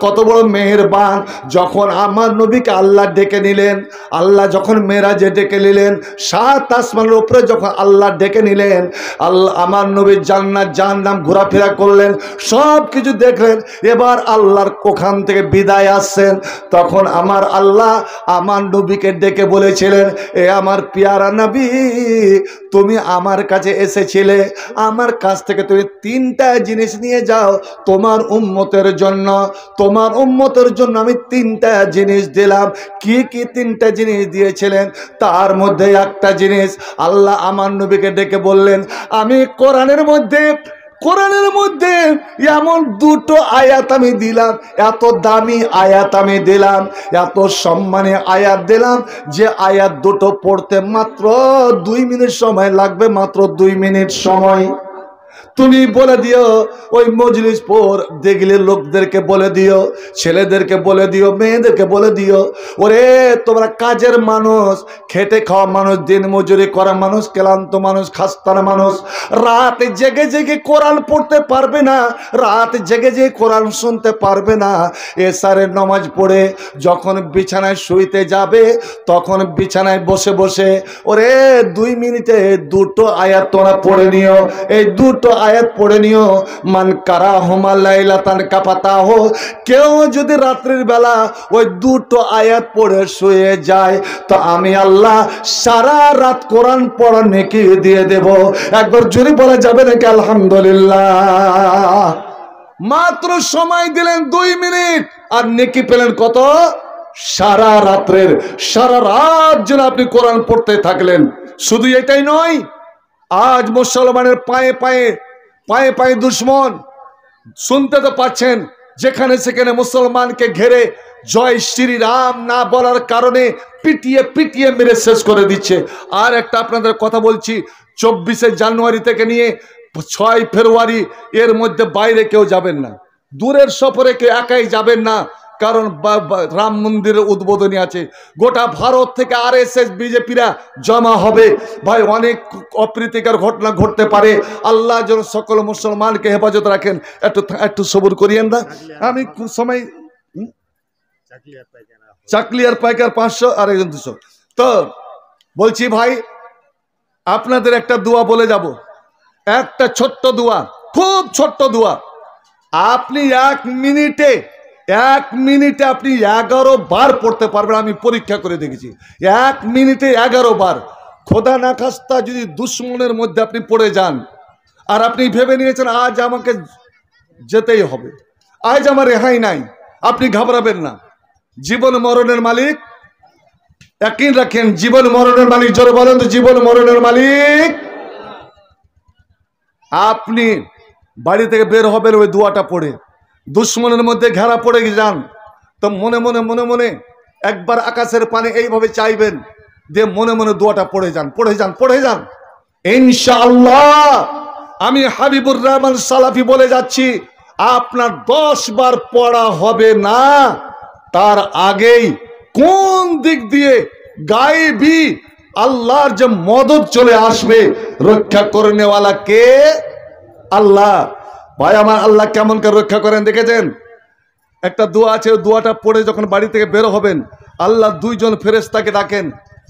কত বড় মেহেরবান, যখন আমার নবীকে আল্লাহ ডেকে নিলেন, আল্লাহ যখন মেরাজে ডেকে নিলেন, 7 আসমানের উপরে যখন আল্লাহ ডেকে নিলেন, আল্লাহ আমার নবীর জান্নাত জাহান্নাম ঘোরাফেরা করলেন, সব কিছু দেখলেন। এবার আল্লাহর ওখান থেকে বিদায় আসছেন, তখন আমার আল্লাহ আমার নবীকে ডেকে বলেছিলেন, এ আমার পেয়ারা নবী, তুমি আমার কাছে এসেছিলে, আমার কাছ থেকে তুমি 3টা জিনিস নিয়ে যাও তোমার উম্মতের জন্য। তোমার উম্মতের জন্য আমি 3টা জিনিস দিলাম। কি কি 3টা জিনিস দিয়েছিলেন? তার মধ্যে একটা জিনিস আল্লাহ আমার নবীকে ডেকে বললেন, আমি কোরআনের মধ্যে এমন 2টো আয়াত আমি দিলাম, এত দামি আয়াত আমি দিলাম, এত সম্মানী আয়াত দিলাম, যে আয়াত দুটো পড়তে মাত্র 2 মিনিট সময় লাগবে, মাত্র 2 মিনিট সময়। তুমি বলে দিও, ওই মজলিস পর দেখলে লোকদেরকে বলে দিও, ছেলেদেরকে বলে দিও, মেয়েদেরকে বলে দিও, ওরে তোমরা কাজের মানুষ, খেটে খাওয়া মানুষ, দিন মজুরি করা মানুষ, ক্লান্ত মানুষ, খাস্তার মানুষ, রাত জেগে জেগে কোরআন পড়তে পারবে না, রাত জেগে জেগে কোরআন শুনতে পারবে না, এশারের নামাজ পড়ে যখন বিছানায় শুইতে যাবে, তখন বিছানায় বসে বসে ওরে 2 মিনিটে 2টো আয়াত তোমরা পড়ে নিও। এই 2টো আয়াত পড়ে নিও। মান কারা হুমা লাইলাতান কাফাতাহ, কেউ যদি রাত্রির বেলা ওই 2টো আয়াত পড়ে শুয়ে যায়, তো আমি আল্লাহ সারা রাত কোরআন পড়া নেকি দিয়ে দেব। একবার জোরে বলা যাবে নাকি আলহামদুলিল্লাহ? মাত্র সময় দিলেন 2 মিনিট, আর নেকি পেলেন কত? সারা রাত যেন আপনি কোরআন পড়তে থাকলেন। শুধু এটাই নয়, আজ মুসলমানের পায়ে পায়ে দুশ্মন, শুনতে তো পাচ্ছেন, যেখানে সেখানে মুসলমানকে ঘেরে জয় শ্রীরাম না বলার কারণে পিটিয়ে মেরে শেষ করে দিচ্ছে। আর একটা আপনাদের কথা বলছি, 24শে জানুয়ারি থেকে নিয়ে 6 ফেব্রুয়ারি এর মধ্যে বাইরে কেউ যাবেন না, দূরের সফরে কেউ একাই যাবেন না, কারণ রাম মন্দিরের উদ্বোধনী আছে। গোটা ভারত থেকে RSS বিজেপিরা জমা হবে। ভাই, অনেক অপ্রীতিকর ঘটনা ঘটতে পারে, আল্লাহ যেন সকল মুসলমানকে হেফাজত রাখেন। একটু সবুর করিয়েন না। আমি সময় চাকলি আর পাইকার 500 আর একজন 200। তো বলছি ভাই, আপনাদের একটা দোয়া বলে যাব, একটা ছোট্ট দোয়া, খুব ছোট্ট দোয়া। আপনি 1 মিনিটে আপনি 11 বার পড়তে পারবেন। আমি পরীক্ষা করে দেখেছি, 1 মিনিটে 11 বার। খোদা না খাস্তা যদি দুশ্মনের মধ্যে আপনি পড়ে যান, আর আপনি ভেবে নিয়েছেন আজ আমাকে যেতেই হবে, আজ আমার রেহাই নাই, আপনি ঘাবড়াবেন না। জীবন মরণের মালিক, ইয়াকিন রাখেন, জীবন মরণের মালিক। জোরে বলেন তো, জীবন মরণের মালিক। আপনি বাড়ি থেকে বের হবেন ওই দোয়াটা পড়ে, দুশ্মনের মধ্যে ঘেরা পড়ে যান, তো মনে মনে একবার আকাশের পানে এইভাবে চাইবেন, দিয়ে মনে মনে দোয়াটা পড়ে যান। ইনশাআল্লাহ আমি হাবিবুর রহমান সালাফি বলে যাচ্ছি, আপনার 10 বার পড়া হবে না, তার আগেই কোন দিক দিয়ে গায়েবী আল্লাহর যে মদদ চলে আসবে। রক্ষা করে নেওয়ালা কে? আল্লাহ। ভাই আমার, আল্লাহ কেমন করে রক্ষা করেন দেখেছেন? একটা দোয়া আছে, ওই দোয়াটা পড়ে যখন বাড়ি থেকে বের হবেন, আল্লাহ 2 জন ফেরেশতাকে ডাকেন।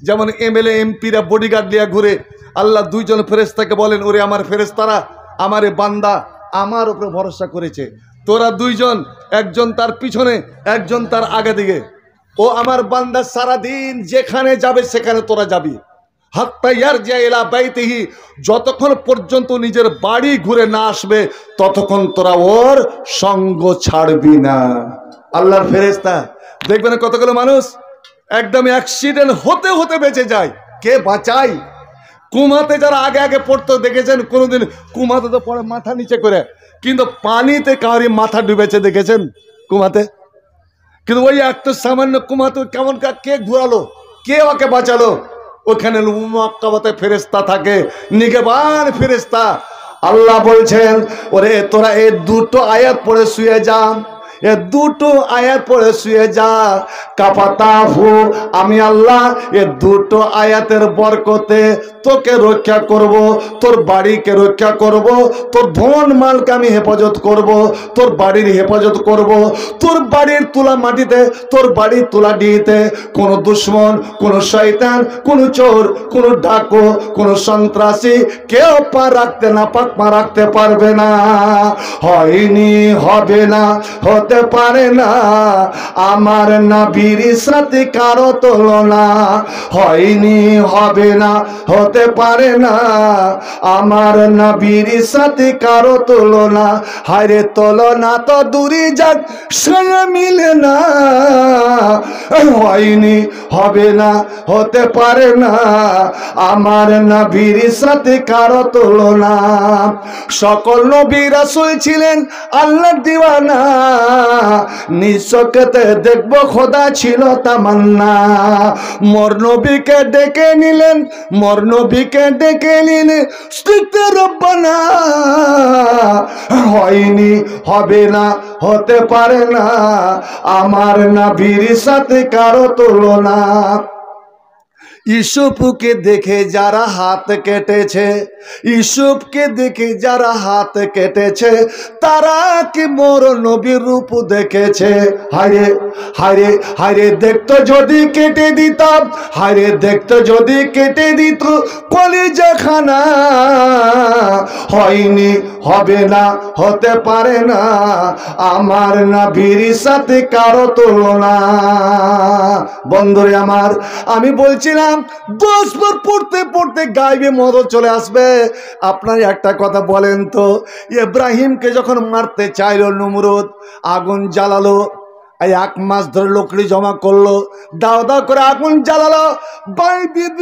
যেমন MLA MPরা বডিগার্ড নিয়ে ঘুরে, আল্লাহ 2 জন ফেরেশতাকে বলেন, ওরে আমার ফেরেশতারা, আমারে বান্দা আমার উপরে ভরসা করেছে, তোরা 2 জন, একজন তার পিছনে, একজন তার আগে দিকে, ও আমার বান্দা সারাদিন যেখানে যাবে সেখানে তোরা যাবি, হাত্তা ইয়ারজিয়া ইলা বাইতিহি, যতক্ষণ পর্যন্ত নিজের বাড়ি ঘুরে না আসবে ততক্ষণ তোরা ওর সঙ্গ ছাড়বি না। আল্লাহর ফেরেশতা দেখবেন কতগুলো মানুষ একদম অ্যাক্সিডেন্ট হতে বেঁচে যায়। কে বাঁচায়? কুমাতে যারা আগে পড়তো দেখেছেন? কোনোদিন কুমাতে তো পড়ে মাথা নিচে করে, কিন্তু পানিতে কাউরি মাথা ডুবেছে দেখেছেন কুমাতে? কিন্তু ওই একটা সামান্য কুমাতে কেমন কে ঘুরালো, কে ওকে বাঁচালো? ওখানে মুআক্কাবাতে ফেরেশতা থাকে, নিগেবান ফেরেশতা। আল্লাহ বলছেন, ওরে তোরা এই 2টো আয়াত পড়ে শুয়ে যা, এ দুটো আয়াত পড়ে শুয়ে যা। কাফাতাহু, আমি আল্লাহ এ দুটো আয়াতের বরকতে তোকে রক্ষা করব, তোর বাড়িকে রক্ষা করব, তোর ধন মালকে আমি হেফাজত করব, তোর বাড়ির হেফাজত করব। তোর বাড়ির তুলা মাটিতে, তোর বাড়ির তুলা ডিতে কোন দুশ্মন, কোন শয়তান, কোন চোর, কোন ডাকু, কোন সন্ত্রাসী কেউ পা রাখতে না, পাক পা রাখতে পারবে না। হয়নি, হবে না, হতে পারে না, আমার নবীর সাথে কারো তুলনা। হয়নি, হবে না, হতে পারে না, আমার নবীর সাথে কারো তুলনা। হায়রে তুলনা তো দূরে যাক, সঙ্গে মিলে না। হয়নি, হবে না, হতে পারে না, আমার নবীর সাথে কারো তুলনা। সকল নবী রাসূল ছিলেন আল্লাহর দিওয়ানা, নিজ চোখেতে দেখবো খোদা ছিল তামান্না। মোর নবীকে ডেকে নিলেন, মোর নবীকে ডেকে নিলেন স্তুতি রব্বানা। হয়নি, হবে না, হতে পারে না, আমার নবীর সাথে কারো তুলনা। ইউসুফকে দেখে যারা হাত কেটেছে, ইউসুফকে দেখে যারা হাত কেটেছে, তারা কি মোর নবীর রূপ দেখেছে? হায়রে হায়রে হায়রে, দেখতো যদি কেটে দিতাম, হায়রে দেখতো যদি কেটে দিত কলিজাখানা। হয়নি, হবে না, হতে পারে না, আমার নবীর সাথে কারো তুলনা। বন্ধুরে আমার, আমি বলছিলাম 10 বার পড়তে পড়তে গায়েবে মদত চলে আসবে। আপনার একটা কথা বলেন তো, ইব্রাহিমকে যখন মারতে চাইলো নমরুদ, আগুন জ্বালালো, 1 মাস ধরে লকড়ি জমা করলো, দাও দাও করে আগুন জ্বালালো,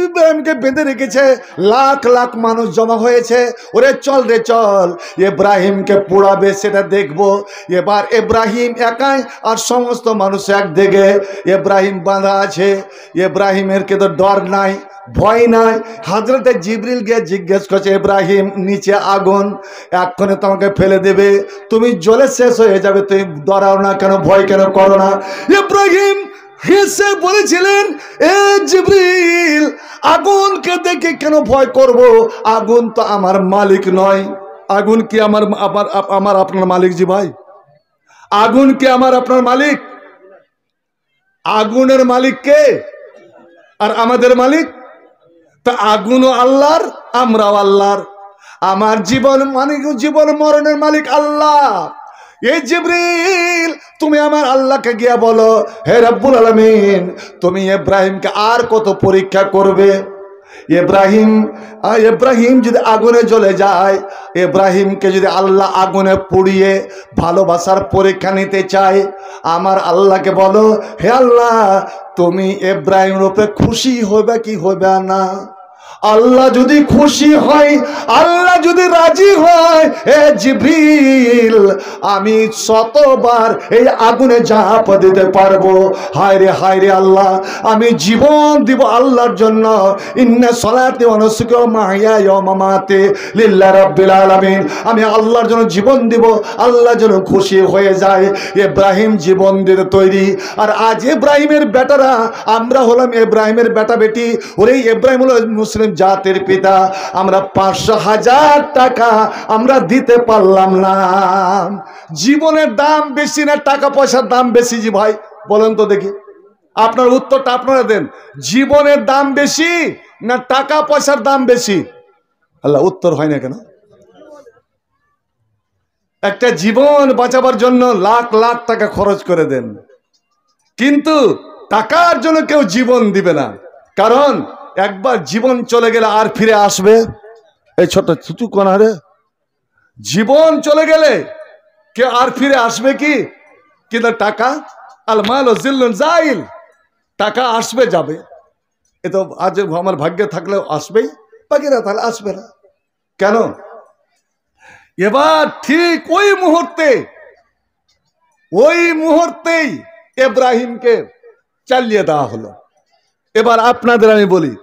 ইব্রাহিমকে বেঁধে রেখেছে, লাখ লাখ মানুষ জমা হয়েছে। ওরে চল রে চল, ইব্রাহিমকে পোড়াবে সেটা দেখবো। এবার ইব্রাহিম একাই আর সমস্ত মানুষ একদিকে, ইব্রাহিম বাঁধা আছে। ইব্রাহিমের কে তো ডর নাই, ভয় নাই। হযরতে জিবরিল গিয়ে জিজ্ঞেস করছে, ইব্রাহিম নিচে আগুন, এক্ষণে তোমাকে ফেলে দেবে, তুমি জ্বলে শেষ হয়ে যাবে, তুমি ডরাও না কেন, ভয় কেন করো না? ইব্রাহিম হেসে বলেছিলেন, এ জিবরিল, আগুনকে দেখে কেন ভয় করব? আগুন তো আমার মালিক নয়। আগুন কি আমার আপনার মালিক? জি ভাই, আগুন কি আমার আপনার মালিক? আগুনের মালিক কে? আর আমাদের মালিক? তা আগুনও আল্লাহর, আমরাও আল্লাহর। আমার জীবন মালিক, জীবন মরণের মালিক আল্লাহ। এই জিবরিল, তুমি আমার আল্লাহকে গিয়া বলো, হে রব্বুল আলামিন, তুমি ইব্রাহিমকে আর কত পরীক্ষা করবে? ইব্রাহিম যদি আগুনে জ্বলে যায়, ইব্রাহিমকে যদি আল্লাহ আগুনে পুড়িয়ে ভালোবাসার পরীক্ষা নিতে চায়, আমার আল্লাহকে বলো, হে আল্লাহ, তুমি ইব্রাহিমের উপরে খুশি হবে কি হবে না? আল্লাহ যদি খুশি হয়, আল্লাহ যদি রাজি হয়, এ জিবরিল, আমি 100বার এই আগুনে ঝাঁপ দিতে পারবো। হায় রে আল্লাহ, আমি জীবন দিব আল্লাহর জন্য। ইন্না সলাতি ওয়া নুসুকি ওয়া মাহইয়ায়া ওয়া মামাতি লিল্লাহি রাব্বিল আলামিন। আমি আল্লাহর জন্য জীবন দিব, আল্লাহ যেন খুশি হয়ে যায়। ইব্রাহিম জীবন দিতে তৈরি। আর আজ ইব্রাহিমের বেটারা, আমরা হলাম ইব্রাহিমের বেটা বেটি। ওরে ইব্রাহিম হলো মুসলিম জাতির পিতা। আমরা 500,000 টাকা আমরা দিতে পারলাম না। জীবনের দাম বেশি না টাকা পয়সার দাম বেশি? জি ভাই, বলেন তো দেখি, আপনার উত্তরটা আপনারা দেন। জীবনের দাম বেশি না টাকা পয়সার দাম বেশি? আল্লাহ, উত্তর হয় না কেন? একটা জীবন বাঁচাবার জন্য লাখ লাখ টাকা খরচ করে দেন, কিন্তু টাকার জন্য কেউ জীবন দিবে না। কারণ একবার জীবন চলে গেলে আর ফিরে আসবে? এই ছোট ছুটু কোনারে, জীবন চলে গেলে কেউ আর ফিরে আসবে কি? কিন্তু টাকা, আল মাল জিল্লুন জাইল, টাকা আসবে যাবে। এ তো আজ আমার ভাগ্যে থাকলেও আসবেই, বাকিরা তাহলে আসবে না কেন? এবার ঠিক ওই মুহূর্তেই ইব্রাহিমকে চালিয়ে দেওয়া হলো। এবার আপনাদের আমি বলি,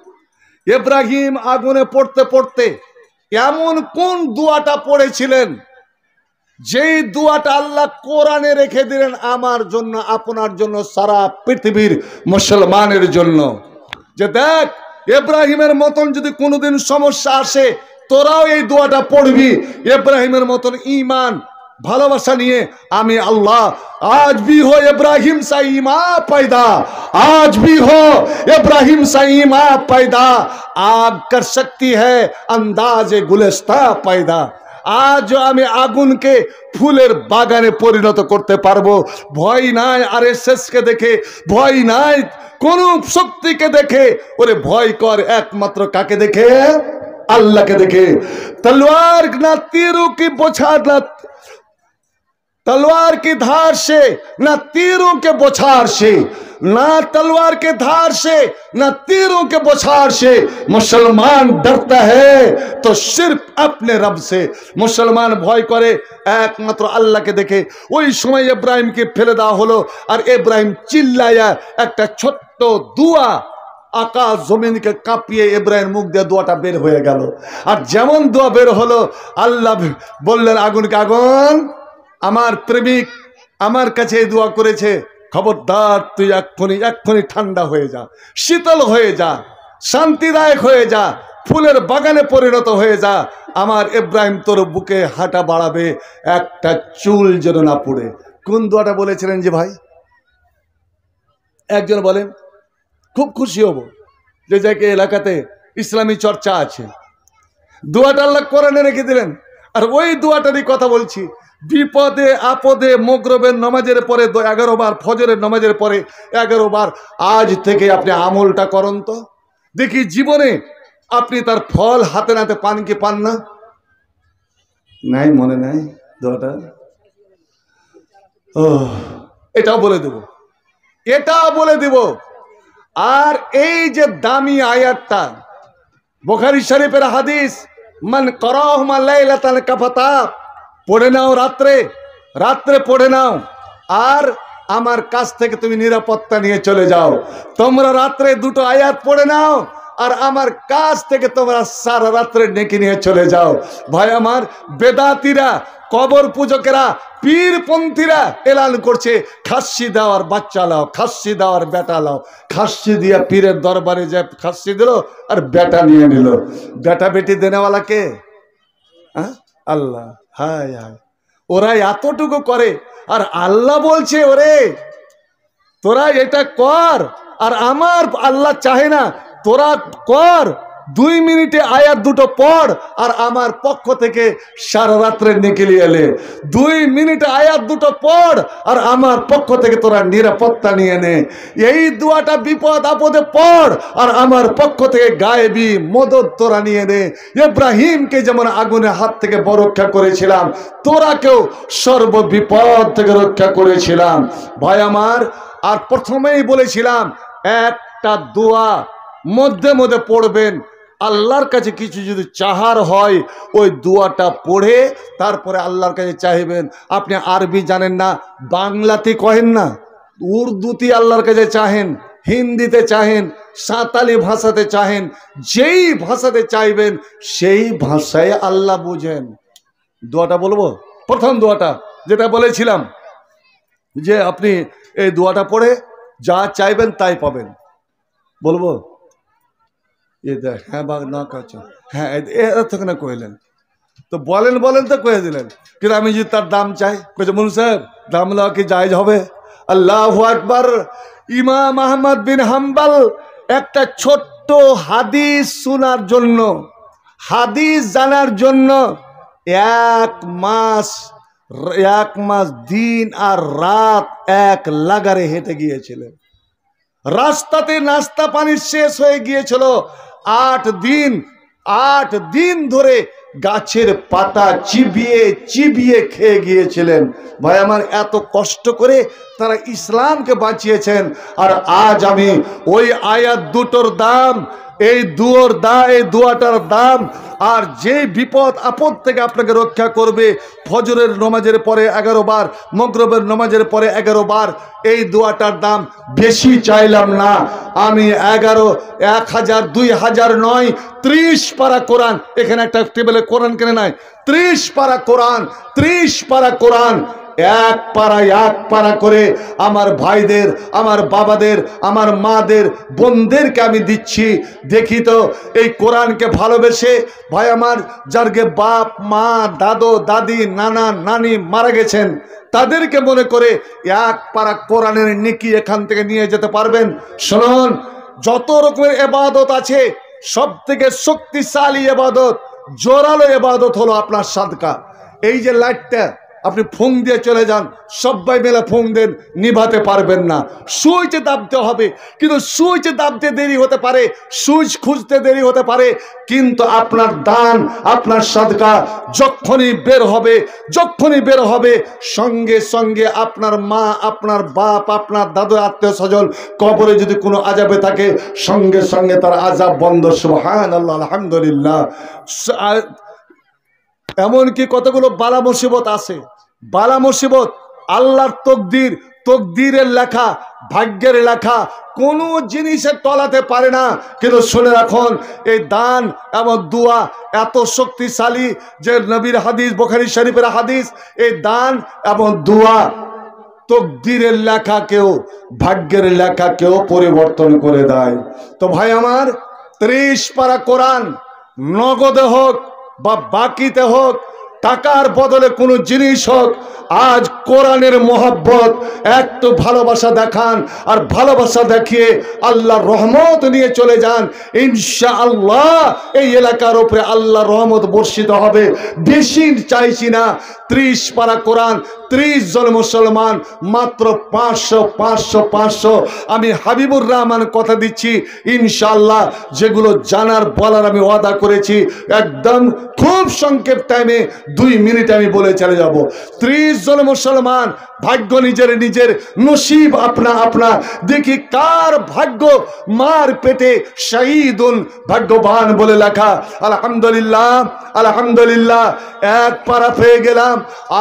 ইব্রাহিম আগুনে পড়তে পড়তে এমন কোন দোয়াটা পড়েছিলেন যেই দোয়াটা আল্লাহ কোরআনে রেখে দিলেন আমার জন্য, আপনার জন্য, সারা পৃথিবীর মুসলমানের জন্য, যে দেখ ইব্রাহিমের মতন যদি কোনোদিন সমস্যা আসে তোরাও এই দোয়াটা পড়বি, ইব্রাহিমের মতন ঈমান ভালোবাসা নিয়ে আমি अल्लाह आज भी हो इब्राहिम सा ईमान पैदा, आज भी हो इब्राहिम सा ईमान पैदा, आग कर सकती है अंदाज गुलिस्ता पैदा। आज আমি আগুনকে ফুলের বাগানে পরিণত করতে পারবো। ভয় নাই আরএসএস কে দেখে, ভয় নাই কোন শক্তিকে দেখে, ওরে ভয় কর একমাত্র কাকে দেখে? আল্লাহকে দেখে। তলোয়ার না तीरों की बोछार ना तलवार की धार से, ना तीरों के बौछार से, ना तलवार के धार से, ना तीरों के बौछार से मुसलमान डरता है तो सिर्फ अपने रब से। मुसलमान भय करे एकमात्र अल्लाह के देखे। ওই সময় ইব্রাহিমকে ফেলে দেওয়া হলো আর ইব্রাহিম চিল্লায়া একটা ছোট্ট দোয়া আকাশ জমিনকে কাঁপিয়ে ইব্রাহিম মুখ দিয়ে দোয়াটা বের হয়ে গেল। আর যেমন দোয়া বের হলো আল্লাহ বললেন আগুনকে, আগুন আমার প্রেমিক আমার কাছে এই দোয়া করেছে, খবরদার তুই এক্ষুনি ঠান্ডা হয়ে যা, শীতল হয়ে যা, শান্তিদায়ক হয়ে যা, ফুলের বাগানে পরিণত হয়ে যা। আমার ইব্রাহিম তোর বুকে হাঁটা বাড়াবে, একটা চুল যেন না পড়ে। কোন দোয়াটা বলেছিলেন যে ভাই? একজন বলেন, খুব খুশি হব যে যাকে এলাকাতে ইসলামী চর্চা আছে। দোয়াটা আল্লাহ কোরআনে রেখে দিলেন। আর ওই দোয়াটারই কথা বলছি, বিপদে আপদে মগরিবের নামাজের পরে 11 বার, ফজরের নামাজের পরে 11 বার। আজ থেকে আপনি আমলটা করুন তো দেখি জীবনে আপনি তার ফল হাতে নাতে পান কি পান না? নাই মনে নাই দোয়াটা? ও এটাও বলে দেব, এটাও বলে দেব। আর এই যে দামি আয়াতটা বুখারী শরীফের হাদিস, মান করাহুমা লাইলাতান কাফাতা, পড়ে নাও রাত্রে, রাত্রে পড়ে নাও আর আমার কাছ থেকে তুমি নিরাপত্তা নিয়ে চলে যাও। তোমরা রাত্রে দুটো আয়াত পড়ে নাও আর আমার কাছ থেকে তোমরা সারা রাত্রে নেকি নিয়ে চলে যাও। ভাই আমার, বেদাতিরা, কবর পূজকেরা, পীরপন্থীরা এলান করছে খাসি দেওয়ার বাচ্চা লাও, খাসি দেওয়ার বেটা লাও। খাসি দিয়া পীরের দরবারে যায় খাসি দিল আর বেটা নিয়ে নিল। বেটা বেটি দেনেওয়ালা কে? হ্যাঁ, আল্লাহ। হায় হায়, ওরা এতটুকু করে আর আল্লাহ বলছে ওরে তোরা এটা কর। আর আমার আল্লাহ চাহে না, তোরা কর, 2 মিনিটে আয়াত দুটো পড় আর আমার পক্ষ থেকে সারা রাত্রে নিকলি এলে। 2 মিনিটে আয়াত দুটো পড় আর আমার পক্ষ থেকে তোরা নিরাপত্তা নিয়ে নে। এই দোয়াটা বিপদ আপদে পড় আর আমার পক্ষ থেকে গায়েবী মদত তোরা নিয়ে নে। ইব্রাহিমকে যেমন আগুনের হাত থেকে রক্ষা করেছিলাম, তোরাকেও সর্ববিপদ থেকে রক্ষা করেছিলাম। ভাই আমার, আর প্রথমেই বলেছিলাম একটা দোয়া মধ্যে মধ্যে পড়বেন। আল্লাহর কাছে কিছু যদি চাহার হয় ওই দোয়াটা পড়ে তারপরে আল্লাহর কাছে চাইবেন। আপনি আরবি জানেন না, বাংলাতে কহেন না, উর্দুতে আল্লাহর কাছে চাহেন, হিন্দিতে চাহেন, সাঁতালি ভাষাতে চাহেন, যেই ভাষাতে চাইবেন সেই ভাষায় আল্লাহ বুঝেন। দোয়াটা বলবো, প্রথম দোয়াটা যেটা বলেছিলাম যে আপনি এই দোয়াটা পড়ে যা চাইবেন তাই পাবেন। বলবো? এ দেখ, হ্যাঁ বা না কাছে, হ্যাঁ এতক্ষণে কইলেন তো বলেন বলেন তো কয়ে দিলেন, কিন্তু আমি যদি তার দাম চাই, কইছে মুন সাহেব দাম লওয়া কি জায়েজ হবে? আল্লাহু আকবার। ইমাম আহমদ বিন হাম্বল একটা ছোট্ট হাদিস শোনার জন্য, হাদিস জানার জন্য 1 মাস দিন আর রাত এক লাগারে হেঁটে গিয়েছিলেন। রাস্তাতে নাস্তা পানি শেষ হয়ে গিয়েছিল। 8 দিন ধরে গাছের পাতা চিবিয়ে চিবিয়ে খেয়ে গিয়েছিলেন। ভাই আমার, এত কষ্ট করে তারা ইসলামকে বাঁচিয়েছেন। আর আজ আমি ওই আয়াত দুটোর দাম এই দুয়াটার দাম, আর যে বিপদ আপদ থেকে আপনাকে রক্ষা করবে, ফজরের নামাজের পরে 11 বার, মাগরিবের নামাজের পরে 11 বার, এই দোয়াটার দাম বেশি চাইলাম না আমি। 1000 2000 নয়, 30 পারা কোরআন। এখানে একটা টেবিলে কোরআন কেনে নাই, 30 পারা কোরআন, 30 পারা কোরআন, এক পারা করে আমার ভাইদের, আমার বাবাদের, আমার মাদের, বোনদেরকে আমি দিচ্ছি। দেখি তো এই কোরআনকে ভালোবেসে ভাই আমার, যারকে বাপ মা দাদু দাদি নানা নানি মারা গেছেন, তাদেরকে মনে করে এক পারা কোরআনের নেকি এখান থেকে নিয়ে যেতে পারবেন। শুনুন, যত রকমের ইবাদত আছে, সব থেকে শক্তিশালী ইবাদত, জোরালো ইবাদত হলো আপনার সাদকা। এই যে লাইটটা আপনি ফুং দিয়ে চলে যান, সবাই মিলে ফুং দেন, নিভাতে পারবেন না, সুইচে দাবতে হবে। কিন্তু সুইচে দাবতে দেরি হতে পারে, সুইচ খুঁজতে দেরি হতে পারে, কিন্তু আপনার দান, আপনার সাদকা যখনই বের হবে, সঙ্গে সঙ্গে আপনার মা, আপনার বাপ, আপনার দাদু, আত্মীয় স্বজন কবরে যদি কোনো আযাবে থাকে, সঙ্গে সঙ্গে তার আযাব বন্ধ। সুবহানাল্লাহ, আলহামদুলিল্লাহ। এমনকি কতগুলো বালা মুসিবত আছে, বালা মুসিবত আল্লাহর তকদিরের লেখা, ভাগ্যের লেখা, কোনো জিনিসের টলাতে পারে না। কিন্তু শুনে রাখুন, এই দান এবং দোয়া এত শক্তিশালী যে নবীর হাদিস, বুখারী শরীফের হাদিস, এই দান এবং দোয়া তকদিরের লেখাকেও, ভাগ্যের লেখাকেও পরিবর্তন করে দেয়। তো ভাই আমার, 30 পারা কোরআন, নগদে হোক বা বাকিতে হোক, টাকার বদলে কোনো জিনিস হোক, আজ কোরআনের মোহাব্বত, একটু ভালোবাসা দেখান, আর ভালোবাসা দেখিয়ে আল্লাহর রহমত নিয়ে চলে যান। ইনশাআল্লাহ এই এলাকার উপরে আল্লাহর রহমত বর্ষিত হবে। বেশি চাইছি না, 30 পারা কোরআন, 30 জন মুসলমান, মাত্র 500। আমি হাবিবুর রহমান কথা দিচ্ছি, ইনশাআল্লাহ যেগুলো জানার বলার আমি ওয়াদা করেছি, একদম খুব সংক্ষেপ টাইমে 2 মিনিট আমি বলে চলে যাব। 30 জন মুসলমান, ভাগ্য নিজের নসিব আপনা। দেখি কার ভাগ্য মার পেটে শহীদুন, ভাগ্যবান বলে লেখা। আলহামদুলিল্লাহ, আলহামদুলিল্লাহ। 1 পারা পেয়ে গেলাম,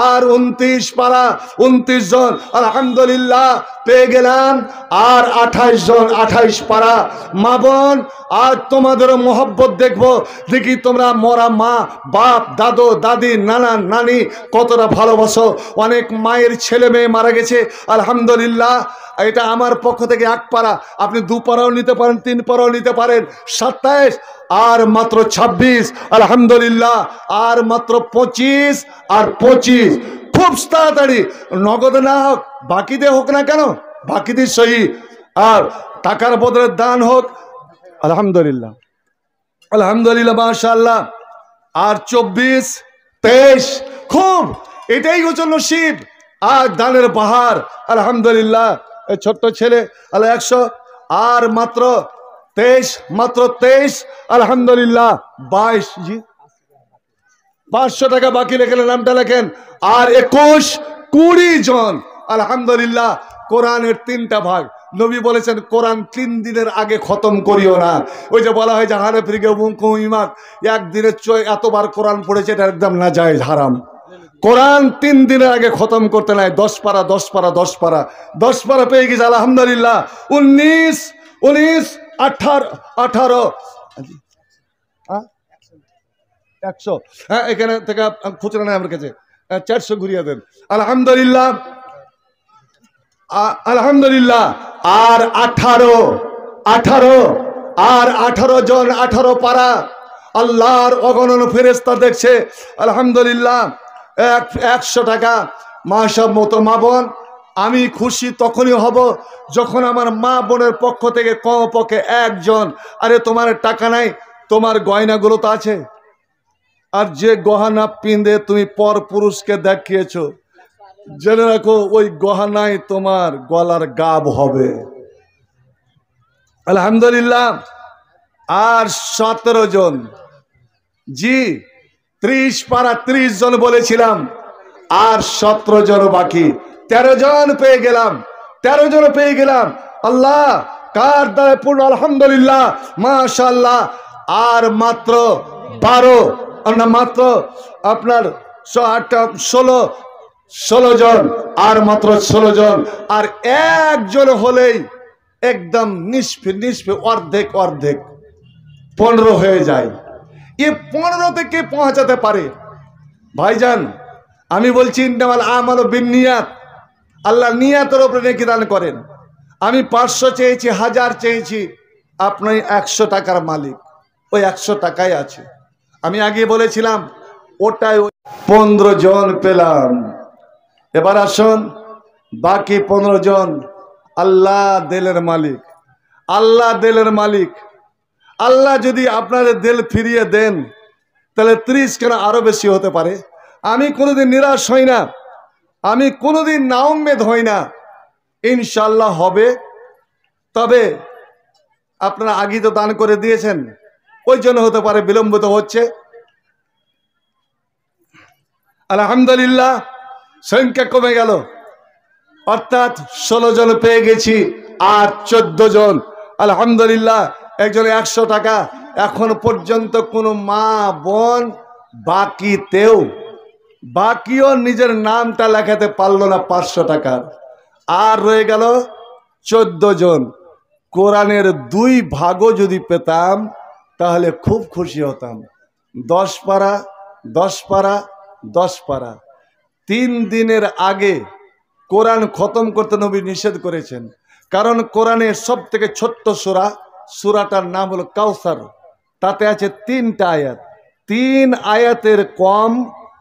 আর 29 পারা, 29 জন আলহামদুলিল্লাহ পেয়ে গেলাম, আর 28 জন, 28 পারা। মা বোন, আজ তোমাদের মোহব্বত দেখবো, দেখি তোমরা মরা মা, বাপ, দাদু দাদি, নানা নানি কতটা ভালোবাসো। অনেক মায়ের ছেলে মেয়ে মারা গেছে, আলহামদুলিল্লাহ। এটা আমার পক্ষ থেকে 1 পারা, আপনি 2 পারাও নিতে পারেন, 3 পারাও নিতে পারেন। 27, আর মাত্র 26, আলহামদুলিল্লাহ। আর মাত্র 25, আর 25। খুব তাড়াতাড়ি, নগদ না হোক, বাকিতে হোক না কেন, বাকিতে সহি, আর টাকার বদলে দান হোক, আলহামদুলিল্লাহ, আলহামদুলিল্লাহ, মাশাআল্লাহ। আর 24, 23, খুব, এটাই হচ্ছে নসিব। আর দানের বাহার, আলহামদুলিল্লাহ। এই ছোট্ট ছেলে, আল্লাহ 100, আর মাত্র 23, আলহামদুলিল্লাহ। 22, জি 500 টাকা বাকি লেখেন, নামটা লেখেন। আর 21, 20 জন, আলহামদুলিল্লাহ। কোরআনের 3টা ভাগ, নবী বলেছেন কোরআন 3 দিনের আগে খতম করিও না। ওই যে বলা হয় যে হানাফিকে ইমাম একদিনের এতবার কোরআন পড়েছে, এটা একদম নাজায়েজ, হারাম। কোরআন 3 দিনের আগে খতম করতে নাই। 10 পারা 10 পারা 10 পারা 10 পারা পেয়ে গেছে, আলহামদুলিল্লাহ। 19, 18, 100, হ্যাঁ, এখানে থেকে খুচরা নেই আমার কাছে, 400 ঘুরিয়ে দেন, আলহামদুলিল্লাহ, আলহামদুলিল্লাহ। আর 18, আর 18 জন, 18 পারা। আল্লাহর অগণন ফেরেশতা দেখছে, আলহামদুলিল্লাহ। 100 টাকা। মাসব মতো মা বোন, আমি খুশি তখনই হব যখন আমার মা বোনের পক্ষ থেকে কমপক্ষে 1 জন, আরে তোমার টাকা নাই, তোমার গয়নাগুলো তো আছে, আর যে গহনা পিঁধে তুমি পর পুরুষকে দেখিয়েছ, জেনে রাখো ওই গহনাই তোমার গলার গাব হবে, আলহামদুলিল্লাহ। আর 17 জন, জি 30 পারা 30 জন বলেছিলাম, আর 17 জন বাকি, 13 জন পেয়ে গেলাম, 13 জন পেয়ে গেলাম। আল্লাহ কার দ্বারা পূর্ণ? আলহামদুলিল্লাহ, মাশাআল্লাহ। আর মাত্র 12 না মাত্র আপনার 16 জন, আর মাত্র 16 জন। আর একজন হলেই একদম নিষ্ফে অর্ধেক 15 হয়ে যায়। এ 15 থেকে পৌঁছাতে পারে ভাইজান। আমি বলছি ইন্নামাল আমালু বিন্নিয়াত, আল্লাহ নিয়াতের উপরে নেকি দান করেন। আমি 500 চেয়েছি, 1000 চেয়েছি, আপনি 100 টাকার মালিক, ওই 100 টাকাই আছে। আমি আগে বলেছিলাম ওটাই 15 জন পেলাম। এবার আসুন বাকি 15 জন, আল্লাহ দিলের মালিক, আল্লাহ দিলের মালিক। আল্লাহ যদি আপনাদের দিল ফিরিয়ে দেন তাহলে 30 কেন আরো বেশি হতে পারে। আমি কোনোদিন নিরাশ হই না, আমি কোনোদিন নাউম্মেদ হই না, ইনশাআল্লাহ হবে। তবে আপনারা আগে তো দান করে দিয়েছেন, ওই জন্য হতে পারে বিলম্বিত হচ্ছে। আলহামদুলিল্লাহ, সংখ্যা কমে গেল, অর্থাৎ 16 জন পেয়ে গেছি আর 14 জন। আলহামদুলিল্লাহ, একজনে 100 টাকা। এখন পর্যন্ত কোনো মা বোন বাকিও নিজের নামটা লেখাতে পারলো না 500 টাকার। আর রয়ে গেল 14 জন। কোরআনের 2 ভাগও যদি পেতাম তাহলে খুব খুশি হতাম। 10 পারা 10 পারা 10 পারা। 3 দিনের আগে কোরআন খতম করতে নবী নিষেধ করেছেন, কারণ কোরআনের সব থেকে ছোট্ট সূরাটার নাম হলো কাউসার। তাতে আছে 3টা আয়াত। 3 আয়াতের কম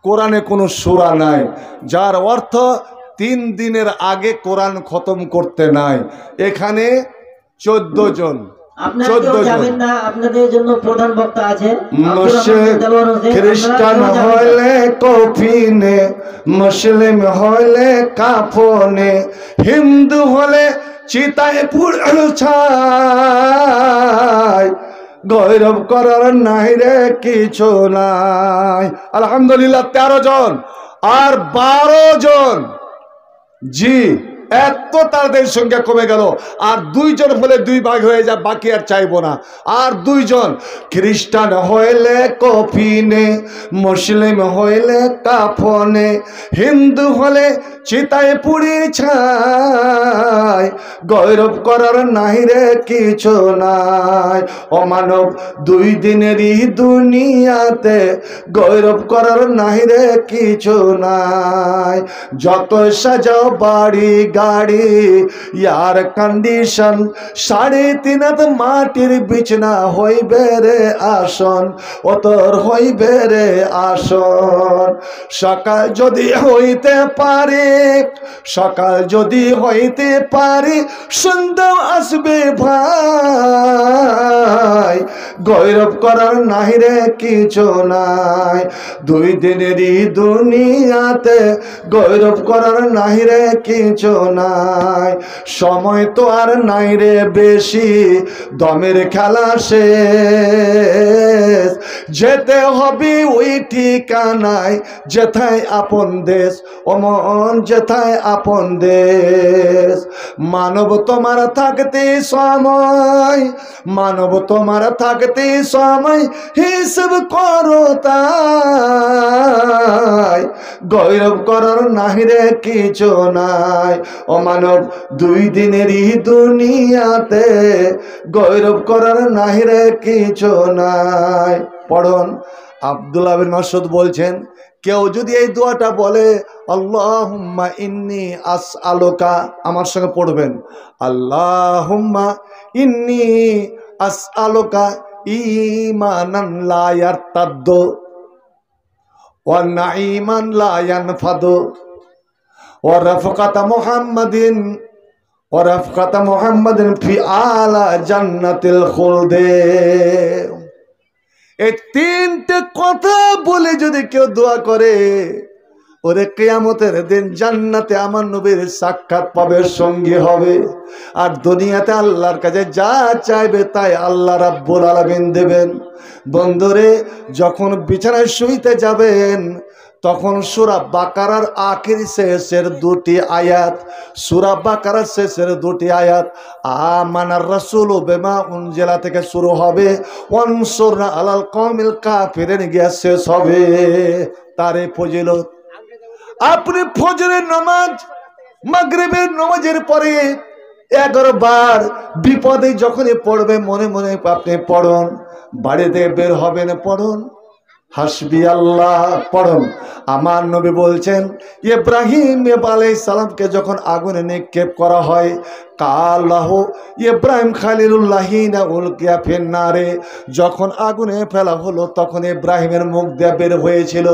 কোরআনে কোনো সূরা নাই, যার অর্থ 3 দিনের আগে কোরআন খতম করতে নাই। এখানে 14 জন। খ্রিস্টান হইলে কফিনে, মুসলিম হইলে কাফনে, হিন্দু হলে চিতায় পুড়ানো ছাই, গৌরব করার নাই রে কিছু নাই। আলহামদুলিল্লাহ 13 জন আর 12 জন। জি, এত তাদের সংখ্যা কমে গেল। আর 2 জন হলে 2 ভাগ হয়ে যায়, বাকি আর চাইবো না। আর 2 জন, খ্রিস্টান হইলে কফিনে, মুসলিম হইলে কাফনে, হিন্দু হলে চিতায় পুড়ি ছাই, গৌরব করার নাই রে কিছু নাই। অমানব 2 দিনেরই দুনিয়াতে গৌরব করার নাই রে কিছু নাই। যত সাজাও বাড়ি গাড়ি, ইয়ার কন্ডিশন, 3.5 হাত মাটির বিছনা হইবে রে আসন, অতর হইবে রে আসন। সকাল যদি হইতে পারে, সকাল যদি হইতে পারে, সন্ধ্যা আসবে ভাই, গৌরব করার নাই রে কিছু নাই। 2 দিনেরই দুনিয়াতে গৌরব করার নাই রে কিছু নাই। সময় তো আর নাই রে বেশি, দমের খেলা শেষ, যেতে হবে ওই ঠিকানায় যেথায় আপন দেশ, ও মন যেথায় আপন দেশ। মানব তোমার থাকতে সময়, মানব তোমার থাকতে সময়, হিসাব করো তাই, গৌরব করার নাই রে কিছু নাই। ও মানব 2 দিনেরই দুনিয়াতে গৌরব করার নাই রে কিছু নাই। পড়ুন, আব্দুল্লাহ বিন মাসউদ বলছেন, কেউ যদি এই দোয়াটা বলে, আল্লাহুম্মা ইন্নী আসআলুকা, আমার সঙ্গে পড়বেন, আল্লাহুম্মা ইন্নী আসআলুকা ঈমানান লা ইয়ারতাদ্দু ওয়া নাঈমান লা ইয়ানফাদু ওয়া রাফকাতা মুহাম্মাদিন ওয়া রাফকাতা মুহাম্মাদিন ফি আলা জান্নাতিল খুলদে। এই 3টে কথা বলে যদি কেউ দোয়া করে, ওরে কিয়ামতের দিন জান্নাতে আমার নবীর সাক্ষাৎ পাবে, সঙ্গী হবে। আর দুনিয়াতে আল্লাহর কাছে যা চাইবে তাই আল্লাহ রাব্বুল আলামিন দেবেন। বন্ধুরে, যখন বিছানায় শুইতে যাবেন তখন সূরা বাকারার আখির শেষের দুটি আয়াত, সূরা বাকারার শেষের দুটি আয়াত আমানার রাসূলু বিমা উনজিলা থেকে শুরু হবে, ওয়ানসুরনা আলাল কওমিল কাফিরিন গিয়ে শেষ হবে। তারে ফজিলত আপনি ফজরের নামাজ মাগরিবের নামাজের পরে 11 বার বিপদে যখনই পড়বে মনে মনে আপনি পড়ুন, বাড়িতে বের হবেন পড়ুন হাসবি আল্লাহ পড়ুন। আমার নবী বলছেন ইব্রাহিম আলাইহিস সালামকে যখন আগুনে নিক্ষেপ করা হয়, কাল্লাহু ইব্রাহিম খালিলুল্লাহিনা উলকিয়া ফিন্নারে, যখন আগুনে ফেলা হলো তখন ইব্রাহিমের মুখ দিয়ে বের হয়েছিল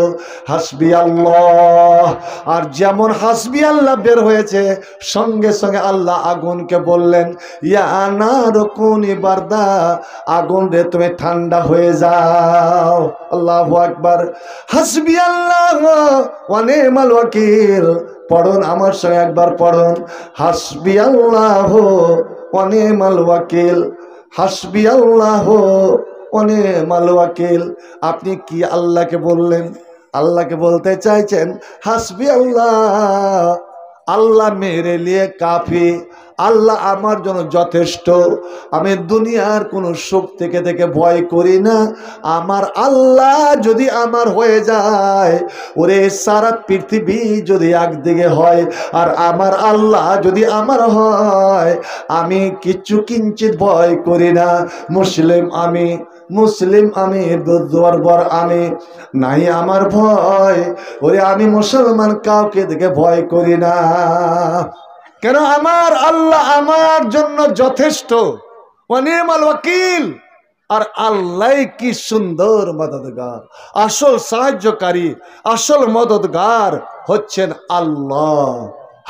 হাসবি আল্লাহ। আর যেমন হাসবি আল্লাহ বের হয়েছে সঙ্গে সঙ্গে আল্লাহ আগুনকে বললেন ইয়া নারু কুনি বারদা, আগুন রে তুমি ঠান্ডা হয়ে যাও। আল্লাহু আকবার। হাসবি আল্লাহ ওয়া নি'মাল ওয়াকিল পড়ুন, আমার সঙ্গে একবার পড়ুন হাসবি আল্লাহ ওয়া নি'মাল ওয়াকিল, হাসবি আল্লাহ ওয়া নি'মাল ওয়াকিল। আপনি কি আল্লাহকে বললেন? আল্লাহকে বলতে চাইছেন হাসবি আল্লাহ, আল্লাহ মেরে লিয়ে কাফি, আল্লাহ আমার জন্য যথেষ্ট। আমি দুনিয়ার কোনো সুখ থেকে ভয় করি না। আমার আল্লাহ যদি আমার হয়ে যায়, ওরে সারা পৃথিবী যদি একদিকে হয় আর আমার আল্লাহ যদি আমার হয়, আমি কিচ্ছু কিঞ্চিত ভয় করি না। মুসলিম আমি দুর্বল আমি নাই আমার ভয়, ওরে আমি মুসলমান কাউকে দেখে ভয় করি না। কেন? আমার আল্লাহ আমার জন্য যথেষ্ট। ওয়া নি'মাল ওয়াকিল। আর আল্লাহ কি সুন্দর মদদগার, আসল সাহায্যকারী, আসল মদদগার হচ্ছেন আল্লাহ।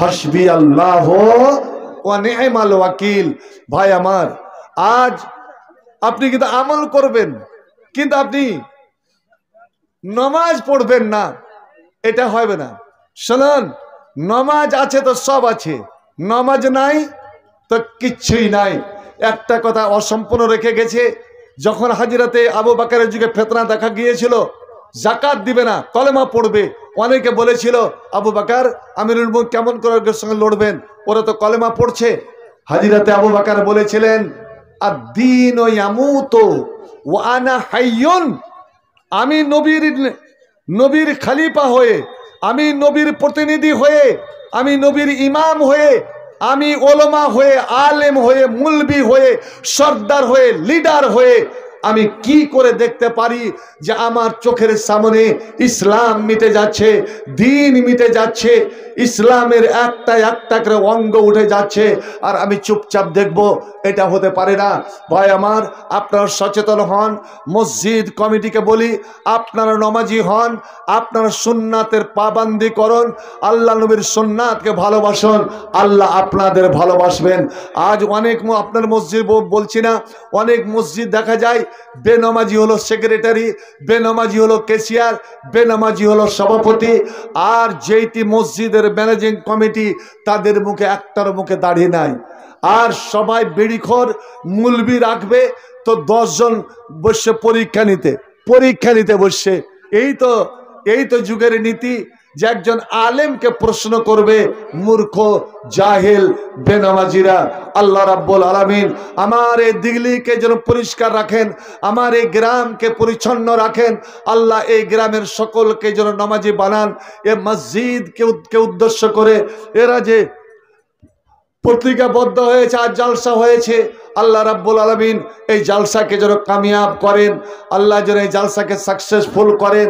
হাসবি আল্লাহ ওয়া নি'মাল ওয়াকিল। ভাই আমার, আজ আপনি কিন্তু আমল করবেন কিন্তু আপনি নামাজ পড়বেন না, এটা হবে না। শুনুন, নামাজ আছে তো সব আছে, নামাজ নাই তো কিচ্ছুই নাই। একটা কথা অসম্পূর্ণ রেখে গেছে, যখন হাজিরাতে আবু বকরের যুগে ফিতনা দেখা গিয়েছিল, যাকাত দিবে না, কলেমা পড়বে। অনেকে বলেছিল আবু বকর আমিরুল মুমিনিন কেমন করে ওর সঙ্গে লড়বেন, ওরা তো কলেমা পড়ছে। হাজিরাতে আবু বকর বলেছিলেন আদ-দীনু ইয়ামুতু ওয়া আনা হাইয়ুন, আমি নবীর খলিফা হয়ে, আমি নবীর প্রতিনিধি হয়ে, আমি নবীর ইমাম হয়ে, আমি ওলামা হয়ে, আলেম হয়ে, মুলবি হয়ে, সর্দার হয়ে, লিডার হয়ে আমি কি করে দেখতে পারি যে আমার চোখের সামনে ইসলাম মিটে যাচ্ছে, দিন মিটে যাচ্ছে, ইসলামের একটা করে অঙ্গ উঠে যাচ্ছে আর আমি চুপচাপ দেখব? এটা হতে পারে না। ভাই আমার, আপনারা সচেতন হন। মসজিদ কমিটিকে বলি, আপনারা নামাজি হন, আপনারা সুন্নাতের পাবন্দি করুন, আল্লাহ নবীর সুন্নাতকে ভালোবাসুন, আল্লাহ আপনাদের ভালোবাসবেন। আজ অনেক আপনার মসজিদ বলছি না, অনেক মসজিদ দেখা যায় বেনামাজি হলো সেক্রেটারি, বেনামাজি হলো ক্যাশিয়ার, বেনামাজি হলো সভাপতি, আর যেইটি মসজিদের ম্যানেজিং কমিটি তাদের মুখে একটার মুখে দাড়ি নাই। আর সবাই বেড়িখোর, মুলবি রাখবে তো 10 জন বসে পরীক্ষা নিতে বসছে। এই তো যুগের নীতি যে একজন আলেমকে প্রশ্ন করবে মূর্খ, জাহেল, বেনামাজিরা। আল্লাহ রাব্বুল আলামিন আমার এই দিগলিকে যেন পরিষ্কার রাখেন, আমার এই গ্রামকে পরিচ্ছন্ন রাখেন। আল্লাহ এই গ্রামের সকলকে যেন নামাজি বানান। এ মসজিদকে উদ্দেশ্য করে এরা যে পত্রিকাবদ্ধ হয়েছে, আজ জালসা হয়েছে, আল্লাহ রাব্বুল আলামিন এই জালসাকে যেন কামিয়াব করেন, আল্লাহ যেন এই জালসাকে সাকসেসফুল করেন।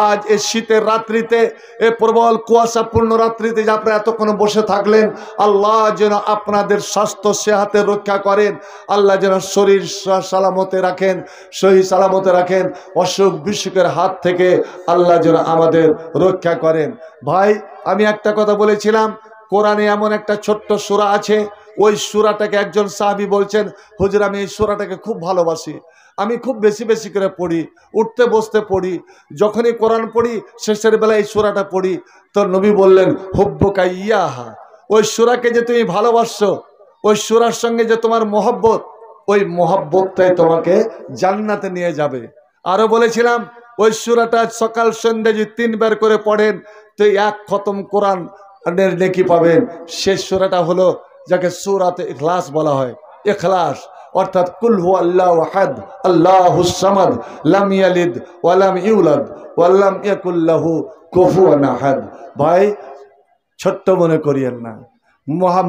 আজ এই শীতের রাত্রিতে, এ প্রবল কুয়াশাপূর্ণ রাত্রিতে যে আপনারা এতক্ষণ বসে থাকলেন, আল্লাহ যেন আপনাদের স্বাস্থ্য সেহাতে রক্ষা করেন, আল্লাহ যেন শরীর সালামতে রাখেন, সহি সালামতে রাখেন, অসুখ বিসুখের হাত থেকে আল্লাহ যেন আমাদের রক্ষা করেন। ভাই, আমি একটা কথা বলেছিলাম, কোরআনে এমন একটা ছোট্ট সূরা আছে, ওই সূরাটাকে একজন সাহাবী বলছেন হুজুর আমি এই সূরাটাকে খুব ভালোবাসি, আমি খুব বেশি করে পড়ি, উঠতে বসতে পড়ি, যখনই কোরআন পড়ি শেষের বেলায় এই সূরাটা পড়ি। তো নবী বললেন হুব্বুকা ইয়াহা, ওই সূরাকে যে তুমি ভালোবাসছো, ওই সূরার সঙ্গে যে তোমার মহব্বত, ওই মহব্বতটাই তোমাকে জান্নাতে নিয়ে যাবে। আরো বলেছিলাম ওই সূরাটা সকাল সন্ধ্যা যদি 3 বার করে পড়েন তো এক খতম কোরআনের নেকি পাবেন। শেষ সূরাটা হলো যাকে সূরাতে ইখলাস বলা হয়। ইখলাস অর্থাৎ কুল হু আল্লাহু আহাদ আল্লাহুস সামাদ লাম ইয়ালিদ ওয়া লাম ইউলাদ ওয়া লাম ইয়াকুল লাহু কুফুয়ান আহাদ। ভাই ছোট্ট মনে করিয়েন না,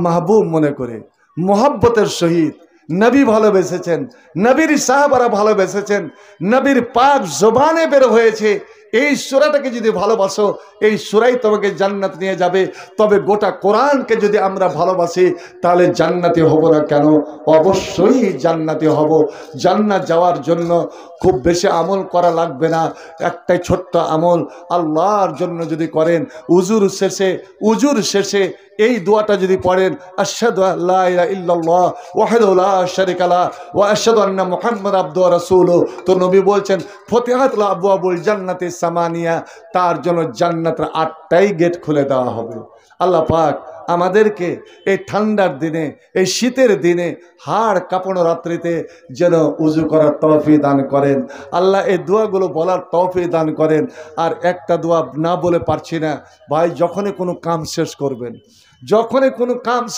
মাহবুব মনে করে মোহাব্বতের সহিত নবী ভালোবেসেছেন, নবীর সাহাবারা ভালোবেসেছেন, নবীর পাক জবানে বের হয়েছে। এই সূরাটাকে যদি ভালোবাসো এই সূরাই তোমাকে জান্নাত নিয়ে যাবে। তবে গোটা কোরআনকে যদি আমরা ভালোবাসি তাহলে জান্নাতি হব না কেন? অবশ্যই জান্নাতি হব। জান্নাত যাওয়ার জন্য খুব বেশি আমল করা লাগবে না, একটাই ছোট্ট আমল আল্লাহর জন্য যদি করেন, উজুর শেষে এই দোয়াটা যদি পড়েন, আশহাদু আল্লা ইলাহা ইল্লাল্লাহ ওয়াহদাহু লা শারীকা লাহু ওয়া আশহাদু আন্না মুহাম্মাদান আবদুহু ওয়া রাসূলুহু। তো নবী বলছেন ফতিহাতুল আবওয়াবুল জান্নাতি সামানিয়া, তার জন্য জান্নাতের 8টাই গেট খুলে দেওয়া হবে। আল্লাহ পাক আমাদেরকে এই ঠান্ডার দিনে, এই শীতের দিনে, হাড় কাঁপানো রাত্রিতে যেন উজু করার তৌফিক দান করেন। আল্লাহ এই দোয়াগুলো বলার তৌফিক দান করেন। আর একটা দোয়া না বলে পারছি না ভাই, যখনই কোনো কাম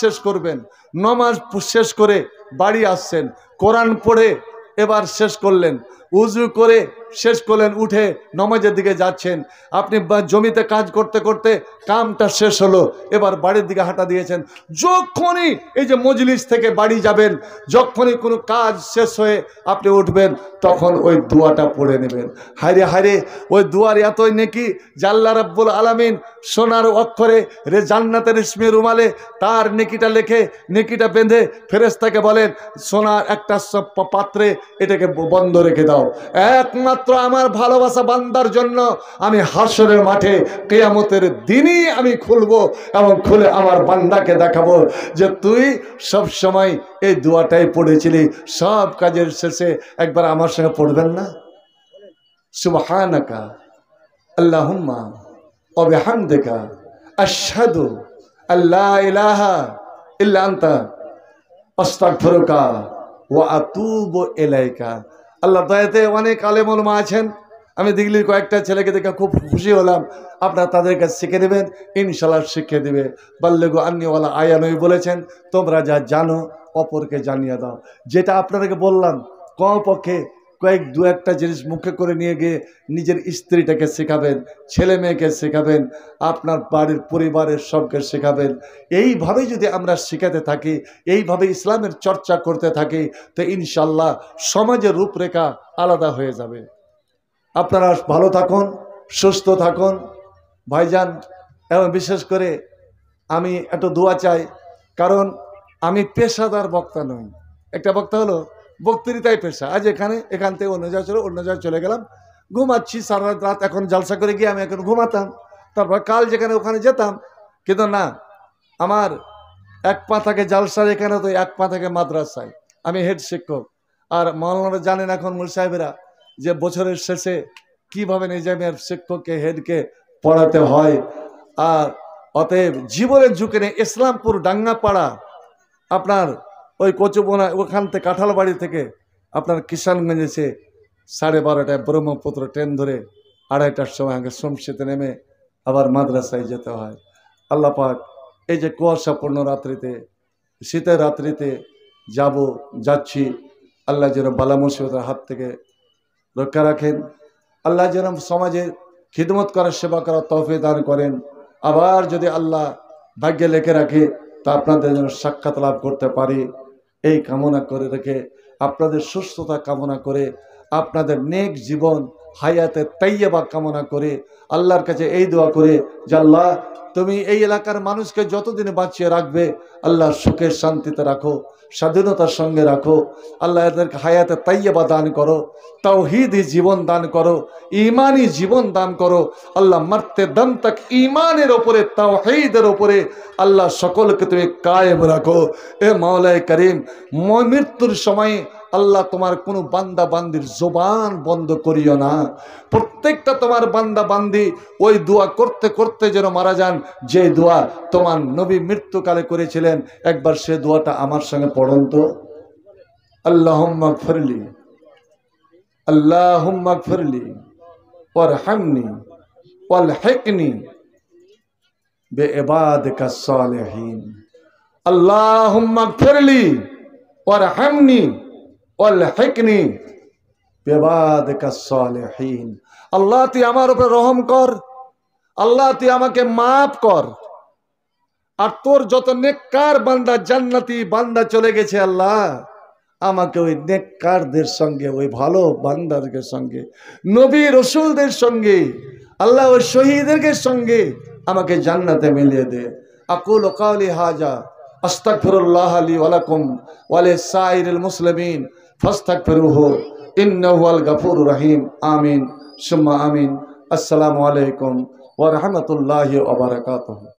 শেষ করবেন, নমাজ শেষ করে বাড়ি আসছেন, কোরআন পড়ে এবার শেষ করলেন, উজু করে শেষ করলেন, উঠে নমাজের দিকে যাচ্ছেন, আপনি জমিতে কাজ করতে করতে কামটা শেষ হলো, এবার বাড়ির দিকে হাঁটা দিয়েছেন, যখনই এই যে মজলিস থেকে বাড়ি যাবেন, যখনই কোনো কাজ শেষ হয়ে আপনি উঠবেন, তখন ওই দোয়াটা পড়ে নেবেন। হায়রে হায়রে, ওই দোয়ার এতই নেকি যে আল্লাহ রাব্বুল আলামিন সোনার অক্ষরে জান্নাতের রেশমি রুমালে তার নেকিটা লেখে, নেকিটা বেঁধে ফেরেশতাকে বলেন সোনার একটা পাত্রে এটাকে বন্ধ রেখে দাও, একমাত্র আমার ভালোবাসা বান্দার জন্য আমি হাসরের মাঠে কিয়ামতের দিনই আমি খুলবো এবং খুলে আমার বান্দাকে দেখাবো যে তুই সব সময় এই দোয়াটাই পড়েছিলি। সব কাজের শেষে একবার আমার সঙ্গে পড়বেন না? সুবহানাকা আল্লাহুম্মা ওয়া বিহামদিকা আশহাদু আল্লা ইলাহা ইল্লা আনতা আস্তাগফিরুকা ওয়া আতুবু ইলাইকা। আল্লাহ দয়াতে অনেক আলেম ওলামা আছেন, আমি দিল্লির কয়েকটা ছেলেকে দেখে খুব খুশি হলাম। আপনারা তাদের কাছে শিখে নেবেন, ইনশাআল্লাহ শিখিয়ে দেবে। বাল্লিগু আন্নী ওয়ালা আয়া নবী বলেছেন তোমরা যা জানো অপরকে জানিয়ে দাও। যেটা আপনাদেরকে বললাম কমপক্ষে দু একটা জিনিস মুখে করে নিয়ে গিয়ে নিজের স্ত্রীটাকে শেখাবেন, ছেলে মেয়েকে শেখাবেন, আপনার বাড়ির পরিবারের সবকে শেখাবেন। এইভাবে যদি আমরা শেখাতে থাকি, এইভাবে ইসলামের চর্চা করতে থাকি, তো ইনশাল্লাহ সমাজের রূপরেখা আলাদা হয়ে যাবে। আপনারা ভালো থাকুন, সুস্থ থাকুন ভাইজান। এবং বিশেষ করে আমি একটু দোয়া চাই, কারণ আমি পেশাদার বক্তা নই। একটা বক্তা হলো বক্তৃতাই পেশা। আজ এখান থেকে অন্য জায়গায় চলে গেলাম, ঘুমাচ্ছি সারা রাত। এখন জালসা করে গিয়ে আমি এখন ঘুমাতাম, তারপর কাল যেখানে ওখানে যেতাম। কিন্তু না, আমার এক পা থাকে জালসার এখানে, তো এক পা থাকে মাদ্রাসায়। আমি হেড শিক্ষক। আর মাওলানারা জানেন এখন মুল সাহেবেরা যে বছরের শেষে কীভাবে নিজামের শিক্ষককে হেডকে পড়াতে হয়। আর অতএব জীবনের ঝুঁকে নেই। ইসলামপুর ডাঙ্গাপাড়া আপনার ওই কচুবোনা ওখান থেকে কাঁঠালবাড়ি থেকে আপনার কিষানগঞ্জ এসে 12:30টায় ব্রহ্মপুত্র ট্রেন ধরে 2:30টার সময় আগে শমশিতে নেমে আবার মাদ্রাসায় যেতে হয়। আল্লাহ পাক এই যে কুয়াশাপূর্ণ রাত্রিতে, শীতের রাত্রিতে যাচ্ছি, আল্লাহ যেন বালা মুসিবতের হাত থেকে রক্ষা রাখেন। আল্লাহ যেন সমাজের খিদমত করার, সেবা করার তৌফিক দান করেন। আবার যদি আল্লাহ ভাগ্যে লেখে রাখে তা আপনাদের যেন সাক্ষাৎ লাভ করতে পারি, এই কামনা করে রেখে, আপনাদের সুস্থতা কামনা করে, আপনাদের নেক জীবন হায়াতে তাইয়্যিবা কামনা করে, আল্লাহর কাছে এই দোয়া করে যে আল্লাহ তুমি এই এলাকার মানুষকে যতদিন বাঁচিয়ে রাখবে আল্লাহ সুখের শান্তিতে রাখো, স্বাধীনতার সঙ্গে রাখো। আল্লাহ এদেরকে হায়াতে তাইয়্যিবা দান করো, তাওহীদি জীবন দান করো, ঈমানি জীবন দান করো। আল্লাহ মরতে দম তক ঈমানের ওপরে, তাওহীদের ওপরে আল্লাহ সকলকে তুমি কায়েম রাখো। এ মাওলায়ে করিম, মৃত্যুর সময় আল্লাহ তোমার কোনো বান্দা বান্দির জবান বন্ধ করিও না। প্রত্যেকটা তোমার বান্দা বান্দি ওই দোয়া করতে করতে যেন মারা যান, যে দোয়া তোমার নবী মৃত্যুকালে করেছিলেন। একবার সে দোয়াটা আমার সঙ্গে পড়ুন তো। আল্লাহুম্মা গফিরলি, আল্লাহুম্মা গফিরলি, ওয়ারহামনি ওয়ালহিকনি বিইবাদিকাস সালিহিন। আল্লাহুম্মা গফিরলি ওয়ারহামনি ওয়ালহিকনি বিইবাদিকাস সালিহিন। আল্লাহ তুই আমার উপরে রহম কর, আল্লাহ তুই আমাকে মাফ কর। আর তোর যত নেককার বান্দা জান্নাতি বান্দা চলে গেছে আল্লাহ, আমাকে ওই নেককারদের সঙ্গে, ওই ভালো বান্দাদের সঙ্গে, নবী রসুলদের সঙ্গে, আল্লাহ ওই শহীদদের সঙ্গে আমাকে জান্নাতে মিলিয়ে দে। আকুলু কাওলি হাজা আস্তাগফিরুল্লাহ লি ওয়া লাকুম ওয়া লিসাইরিল মুসলিমিন ফাস্তাগফিরুহু ইন্নাহু হুয়াল গফুরুর রহিম। আমিন সুম্মা আমিন। আসসালামু আলাইকুম ওয়া রাহমাতুল্লাহি ওয়া বারাকাতুহু।